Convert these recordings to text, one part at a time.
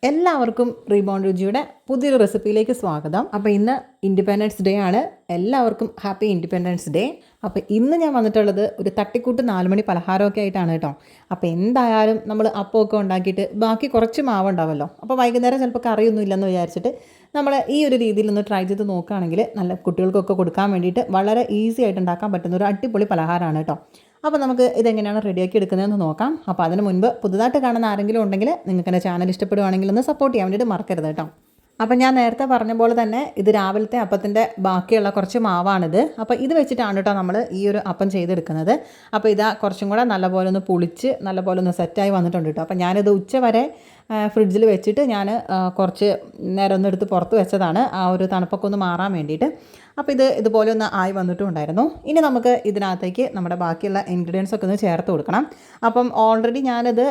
എല്ലാവർക്കും റീബൗണ്ട് രുചിയുടെ പുതിയൊരു റെസിപ്പിയിലേക്ക് സ്വാഗതം. അപ്പോൾ ഇന്ന് ഇൻഡിപെൻഡൻസ് ഡേ ആണ്. എല്ലാവർക്കും ഹാപ്പി ഇൻഡിപെൻഡൻസ് ഡേ. അപ്പോൾ ഇന്ന് ഞാൻ വന്നിട്ടുള്ളത് ഒരു തട്ടിക്കൂട്ട് 4 മണി പലഹാരമൊക്കെ ആയിട്ടാണ് കേട്ടോ. അപ്പോൾ എന്തായാലും നമ്മൾ അപ്പമൊക്കെ ഉണ്ടാക്കിയിട്ട് ബാക്കി കുറച്ച് മാവ് ഉണ്ടാവുമല്ലോ. അപ്പോൾ വൈകുന്നേരം ചിലപ്പോൾ കറിയൊന്നും ഇല്ലെന്ന് വിചാരിച്ചിട്ട് നമ്മൾ ഈ ഒരു രീതിയിൽ ഒന്ന് ട്രൈ ചെയ്ത് നോക്കുകയാണെങ്കിൽ നല്ല കുട്ടികൾക്കൊക്കെ കൊടുക്കാൻ വേണ്ടിയിട്ട് വളരെ ഈസി ആയിട്ട് ഉണ്ടാക്കാൻ പറ്റുന്ന ഒരു അടിപൊളി പലഹാരമാണ് കേട്ടോ. അപ്പോൾ നമുക്ക് ഇതെങ്ങനെയാണ് റെഡിയാക്കി എടുക്കുന്നതെന്ന് നോക്കാം. അപ്പോൾ അതിന് മുൻപ് പുതുതായിട്ട് കാണുന്ന ആരെങ്കിലും ഉണ്ടെങ്കിൽ നിങ്ങൾക്ക് എൻ്റെ ചാനൽ ഇഷ്ടപ്പെടുവാണെങ്കിൽ ഒന്ന് സപ്പോർട്ട് ചെയ്യാൻ വേണ്ടിയിട്ട് മറക്കരുത് കേട്ടോ. അപ്പോൾ ഞാൻ നേരത്തെ പറഞ്ഞ പോലെ തന്നെ ഇത് രാവിലത്തെ അപ്പത്തിൻ്റെ ബാക്കിയുള്ള കുറച്ച് മാവാണിത്. അപ്പോൾ ഇത് വെച്ചിട്ടാണ് കേട്ടോ നമ്മൾ ഈ ഒരു അപ്പം ചെയ്തെടുക്കുന്നത്. അപ്പോൾ ഇതാ കുറച്ചും കൂടെ നല്ലപോലെ ഒന്ന് പുളിച്ച് നല്ലപോലെ ഒന്ന് സെറ്റായി വന്നിട്ടുണ്ട് കേട്ടോ. അപ്പോൾ ഞാനിത് ഉച്ച വരെ ഫ്രിഡ്ജിൽ വെച്ചിട്ട് ഞാൻ കുറച്ച് നേരം ഒന്ന് എടുത്ത് പുറത്ത് വെച്ചതാണ്, ആ ഒരു തണുപ്പൊക്കെ ഒന്ന് മാറാൻ വേണ്ടിയിട്ട്. അപ്പോൾ ഇതുപോലെ ഒന്ന് ആയി വന്നിട്ടും ഉണ്ടായിരുന്നു. ഇനി നമുക്ക് ഇതിനകത്തേക്ക് നമ്മുടെ ബാക്കിയുള്ള ഇൻഗ്രീഡിയൻസ് ഒക്കെ ഒന്ന് ചേർത്ത് കൊടുക്കണം. അപ്പം ഓൾറെഡി ഞാനിത്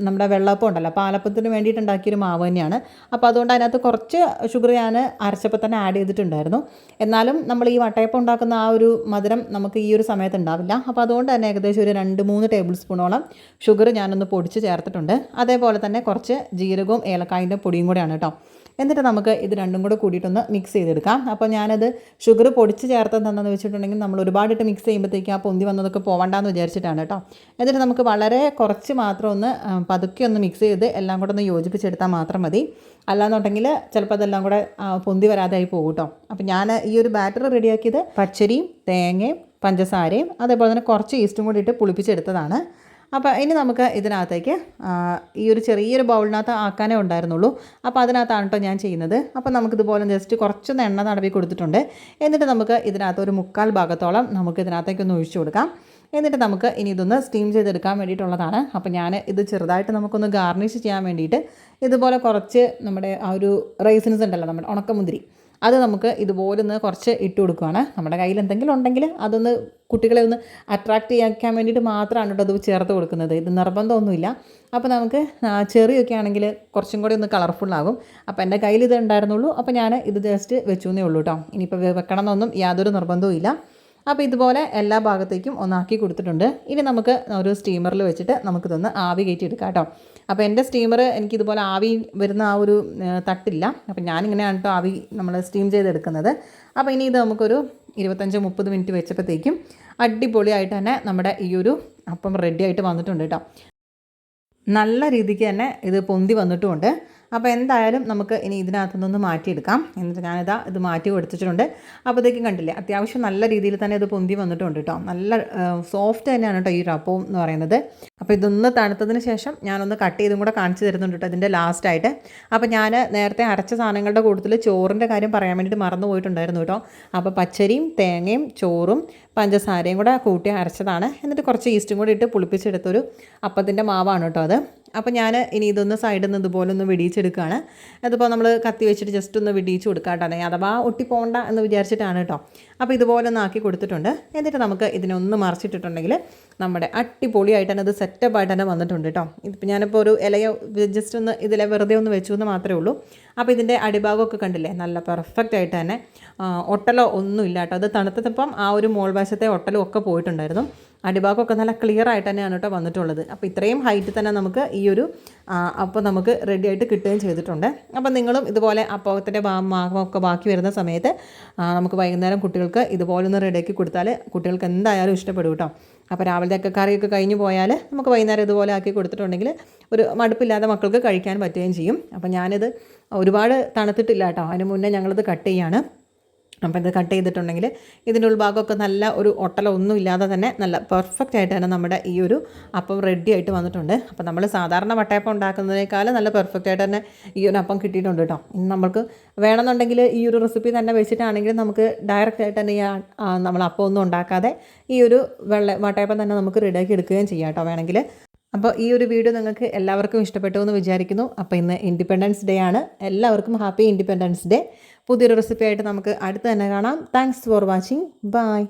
നമ്മുടെ വെള്ളപ്പം ഉണ്ടല്ലോ, പാലപ്പത്തിന് വേണ്ടിയിട്ട് ഉണ്ടാക്കിയൊരു മാവ് തന്നെയാണ്. അപ്പോൾ അതുകൊണ്ട് അതിനകത്ത് കുറച്ച് ഷുഗർ ഞാൻ അരച്ചപ്പോൾ തന്നെ ആഡ് ചെയ്തിട്ടുണ്ടായിരുന്നു. എന്നാലും നമ്മൾ ഈ വട്ടയപ്പം ഉണ്ടാക്കുന്ന ആ ഒരു മധുരം നമുക്ക് ഈ ഒരു സമയത്ത് ഉണ്ടാവില്ല. അപ്പോൾ അതുകൊണ്ട് തന്നെ ഏകദേശം ഒരു 2-3 ടേബിൾ സ്പൂണോളം ഷുഗർ ഞാനൊന്ന് പൊടിച്ച് ചേർത്തിട്ടുണ്ട്. അതേപോലെ തന്നെ കുറച്ച് ജീരകവും ഏലക്കായൻ്റെ പൊടിയും കൂടെയാണ് കേട്ടോ. എന്നിട്ട് നമുക്ക് ഇത് രണ്ടും കൂടെ കൂടിയിട്ടൊന്ന് മിക്സ് ചെയ്തെടുക്കാം. അപ്പോൾ ഞാനത് ഷുഗർ പൊടിച്ച് ചേർത്തതെന്ന് വെച്ചിട്ടുണ്ടെങ്കിൽ നമ്മൾ ഒരുപാടിട്ട് മിക്സ് ചെയ്യുമ്പോഴത്തേക്ക് ആ പൊന്തി വന്നതൊക്കെ പോകണ്ടെന്ന് വിചാരിച്ചിട്ടാണ് കേട്ടോ. എന്നിട്ട് നമുക്ക് വളരെ കുറച്ച് മാത്രം ഒന്ന് പതുക്കെ ഒന്ന് മിക്സ് ചെയ്ത് എല്ലാം കൂടെ ഒന്ന് യോജിപ്പിച്ചെടുത്താൽ മാത്രം മതി. അല്ലാന്നുണ്ടെങ്കിൽ ചിലപ്പോൾ അതെല്ലാം കൂടെ പൊന്തി വരാതായി പോകും കേട്ടോ. അപ്പോൾ ഞാൻ ഈ ഒരു ബാറ്റർ റെഡിയാക്കിയത് പച്ചരിയും തേങ്ങയും പഞ്ചസാരയും അതേപോലെ തന്നെ കുറച്ച് ഈസ്റ്റും കൂടി ഇട്ട് പുളിപ്പിച്ചെടുത്തതാണ്. അപ്പോൾ ഇനി നമുക്ക് ഇതിനകത്തേക്ക് ഈ ഒരു ചെറിയൊരു ബൗളിനകത്ത് ആക്കാനേ ഉണ്ടായിരുന്നുള്ളൂ. അപ്പോൾ അതിനകത്താണ് കേട്ടോ ഞാൻ ചെയ്യുന്നത്. അപ്പോൾ നമുക്കിതുപോലെ ജസ്റ്റ് കുറച്ചൊന്ന് എണ്ണ തടവി കൊടുത്തിട്ടുണ്ട്. എന്നിട്ട് നമുക്ക് ഇതിനകത്ത് ഒരു 1/4 ഭാഗത്തോളം നമുക്ക് ഇതിനകത്തേക്കൊന്ന് ഒഴിച്ചു കൊടുക്കാം. എന്നിട്ട് നമുക്ക് ഇനി ഇതൊന്ന് സ്റ്റീം ചെയ്തെടുക്കാൻ വേണ്ടിയിട്ടുള്ളതാണ്. അപ്പോൾ ഞാൻ ഇത് ചെറുതായിട്ട് നമുക്കൊന്ന് ഗാർണിഷ് ചെയ്യാൻ വേണ്ടിയിട്ട് ഇതുപോലെ കുറച്ച് നമ്മുടെ ആ ഒരു റൈസിൻസ് ഉണ്ടല്ലോ, നമ്മുടെ ഉണക്കമുന്തിരി, അത് നമുക്ക് ഇതുപോലെ ഒന്ന് കുറച്ച് ഇട്ട് കൊടുക്കുകയാണ്. നമ്മുടെ കയ്യിൽ എന്തെങ്കിലും ഉണ്ടെങ്കിൽ അതൊന്ന് കുട്ടികളെ ഒന്ന് അട്രാക്റ്റ് ചെയ്യാൻ വേണ്ടിയിട്ട് മാത്രമാണ് കേട്ടോ അത് ചേർത്ത് കൊടുക്കുന്നത്. ഇത് നിർബന്ധമൊന്നുമില്ല. അപ്പോൾ നമുക്ക് ചെറിയൊക്കെ ആണെങ്കിൽ കുറച്ചും കൂടി ഒന്ന് കളർഫുള്ളാകും. അപ്പോൾ എൻ്റെ കയ്യിൽ ഇത് ഉണ്ടായിരുന്നുള്ളൂ. അപ്പോൾ ഞാൻ ഇത് ജസ്റ്റ് വെച്ചു എന്നേ ഉള്ളൂ കേട്ടോ. ഇനിയിപ്പോൾ വെക്കണം എന്നൊന്നും യാതൊരു നിർബന്ധവും ഇല്ല. അപ്പോൾ ഇതുപോലെ എല്ലാ ഭാഗത്തേക്കും ഒന്നാക്കി കൊടുത്തിട്ടുണ്ട്. ഇനി നമുക്ക് ഒരു സ്റ്റീമറിൽ വെച്ചിട്ട് നമുക്കിതൊന്ന് ആവി കയറ്റി എടുക്കാം കേട്ടോ. അപ്പോൾ എൻ്റെ സ്റ്റീമർ എനിക്കിതുപോലെ ആവി വരുന്ന ആ ഒരു തട്ടില്ല. അപ്പോൾ ഞാനിങ്ങനെയാണ് കേട്ടോ ആവി നമ്മൾ സ്റ്റീം ചെയ്തെടുക്കുന്നത്. അപ്പോൾ ഇനി ഇത് നമുക്കൊരു 25-30 മിനിറ്റ് വെച്ചപ്പോഴത്തേക്കും അടിപൊളിയായിട്ട് തന്നെ നമ്മുടെ ഈ ഒരു അപ്പം റെഡി ആയിട്ട് വന്നിട്ടുണ്ട് കേട്ടോ. നല്ല രീതിക്ക് തന്നെ ഇത് പൊന്തി വന്നിട്ടുമുണ്ട്. അപ്പോൾ എന്തായാലും നമുക്ക് ഇനി ഇതിനകത്തുനിന്ന് മാറ്റിയെടുക്കാം. എന്നിട്ട് ഇത് മാറ്റി കൊടുത്തിട്ടുണ്ട്. അപ്പോഴത്തേക്കും കണ്ടില്ലേ, അത്യാവശ്യം നല്ല രീതിയിൽ തന്നെ ഇത് പൊന്തി വന്നിട്ടുണ്ട് കേട്ടോ. നല്ല സോഫ്റ്റ് തന്നെയാണ് കേട്ടോ ഈ ഒരു അപ്പം എന്ന് പറയുന്നത്. അപ്പോൾ ഇതൊന്ന് തണുത്തതിന് ശേഷം ഞാനൊന്ന് കട്ട് ചെയ്തും കൂടെ കാണിച്ചു തരുന്നുണ്ട് കേട്ടോ ഇതിൻ്റെ ലാസ്റ്റായിട്ട്. അപ്പോൾ ഞാൻ നേരത്തെ അരച്ച സാധനങ്ങളുടെ കൂട്ടത്തിൽ ചോറിൻ്റെ കാര്യം പറയാൻ വേണ്ടിയിട്ട് മറന്നു പോയിട്ടുണ്ടായിരുന്നു കേട്ടോ. അപ്പോൾ പച്ചരിയും തേങ്ങയും ചോറും പഞ്ചസാരയും കൂടെ കൂട്ടി അരച്ചതാണ്. എന്നിട്ട് കുറച്ച് ഈസ്റ്റും കൂടി ഇട്ട് പുളിപ്പിച്ചെടുത്തൊരു അപ്പത്തിൻ്റെ മാവാണ് കേട്ടോ അത്. അപ്പോൾ ഞാൻ ഇനി ഇതൊന്ന് സൈഡിൽ നിന്ന് ഇതുപോലെ ഒന്ന് വെടിയിച്ചെടുക്കുകയാണ്. അതിപ്പോൾ നമ്മൾ കത്തി വെച്ചിട്ട് ജസ്റ്റ് ഒന്ന് വെടിയിച്ച് കൊടുക്കാം കേട്ടോ, അഥവാ ഒട്ടിപ്പോണ്ട എന്ന് വിചാരിച്ചിട്ടാണ് കേട്ടോ. അപ്പോൾ ഇതുപോലെ ഒന്ന് ആക്കി കൊടുത്തിട്ടുണ്ട്. എന്നിട്ട് നമുക്ക് ഇതിനൊന്ന് മറിച്ചിട്ടിട്ടുണ്ടെങ്കിൽ നമ്മുടെ അടിപൊളിയായിട്ട് തന്നെ അത് സെറ്റപ്പായിട്ട് തന്നെ വന്നിട്ടുണ്ട് കേട്ടോ. ഇതിപ്പോൾ ഞാനിപ്പോൾ ഒരു ഇലയോ ജസ്റ്റ് ഒന്ന് ഇതിലെ വെറുതെ ഒന്ന് വെച്ചു എന്ന് മാത്രമേ ഉള്ളൂ. അപ്പോൾ ഇതിൻ്റെ അടിഭാഗമൊക്കെ കണ്ടില്ലേ, നല്ല പെർഫെക്റ്റ് ആയിട്ട് തന്നെ ഒട്ടലോ ഒന്നുമില്ല കേട്ടോ. അത് തണുത്തപ്പം ആ ഒരു മോൾ വശത്തെ ഒട്ടലും ഒക്കെ പോയിട്ടുണ്ടായിരുന്നു. അടിഭാഗമൊക്കെ നല്ല ക്ലിയർ ആയിട്ട് തന്നെയാണ് കേട്ടോ വന്നിട്ടുള്ളത്. അപ്പോൾ ഇത്രയും ഹൈറ്റ് തന്നെ നമുക്ക് ഈ ഒരു അപ്പം നമുക്ക് റെഡി ആയിട്ട് കിട്ടുകയും ചെയ്തിട്ടുണ്ട്. അപ്പോൾ നിങ്ങളും ഇതുപോലെ അപ്പത്തിൻ്റെ മാവൊക്കെ ബാക്കി വരുന്ന സമയത്ത് നമുക്ക് വൈകുന്നേരം കുട്ടികൾക്ക് ഇതുപോലെ ഒന്ന് റെഡിയാക്കി കൊടുത്താൽ കുട്ടികൾക്ക് എന്തായാലും ഇഷ്ടപ്പെടും കേട്ടോ. അപ്പോൾ രാവിലത്തെ കറിയൊക്കെ കഴിഞ്ഞ് പോയാൽ നമുക്ക് വൈകുന്നേരം ഇതുപോലെ ആക്കി കൊടുത്തിട്ടുണ്ടെങ്കിൽ ഒരു മടുപ്പില്ലാതെ മക്കൾക്ക് കഴിക്കാൻ പറ്റുകയും ചെയ്യും. അപ്പോൾ ഞാനിത് ഒരുപാട് തണുത്തിട്ടില്ല കേട്ടോ, അതിന് മുന്നേ ഞങ്ങളിത് കട്ട് ചെയ്യാണ്. അപ്പോൾ ഇത് കട്ട് ചെയ്തിട്ടുണ്ടെങ്കിൽ ഇതിൻ്റെ ഉൾഭാഗമൊക്കെ നല്ല ഒരു ഒട്ടലൊന്നും ഇല്ലാതെ തന്നെ നല്ല പെർഫെക്റ്റ് ആയിട്ട് തന്നെ നമ്മുടെ ഈ ഒരു അപ്പം റെഡി ആയിട്ട് വന്നിട്ടുണ്ട്. അപ്പോൾ നമ്മൾ സാധാരണ വട്ടയപ്പം ഉണ്ടാക്കുന്നതിനേക്കാളും നല്ല പെർഫെക്റ്റ് ആയിട്ട് തന്നെ ഈ ഒരു അപ്പം കിട്ടിയിട്ടുണ്ട് കേട്ടോ. ഇനി നമുക്ക് വേണമെന്നുണ്ടെങ്കിൽ ഈ ഒരു റെസിപ്പി തന്നെ വെച്ചിട്ടാണെങ്കിൽ നമുക്ക് ഡയറക്റ്റ് ആയിട്ട് തന്നെ നമ്മൾ അപ്പം ഒന്നും ഉണ്ടാക്കാതെ ഈ ഒരു വട്ടയപ്പം തന്നെ നമുക്ക് റെഡിയാക്കി എടുക്കുകയും ചെയ്യാം കേട്ടോ വേണമെങ്കിൽ. അപ്പോൾ ഈ ഒരു വീഡിയോ നിങ്ങൾക്ക് എല്ലാവർക്കും ഇഷ്ടപ്പെട്ടു എന്ന് വിചാരിക്കുന്നു. അപ്പോൾ ഇന്ന് ഇൻഡിപെൻഡൻസ് ഡേ ആണ്. എല്ലാവർക്കും ഹാപ്പി ഇൻഡിപെൻഡൻസ് ഡേ. പുതിയൊരു റെസിപ്പി ആയിട്ട് നമുക്ക് അടുത്ത് തന്നെ കാണാം. Thanks for watching. ബൈ.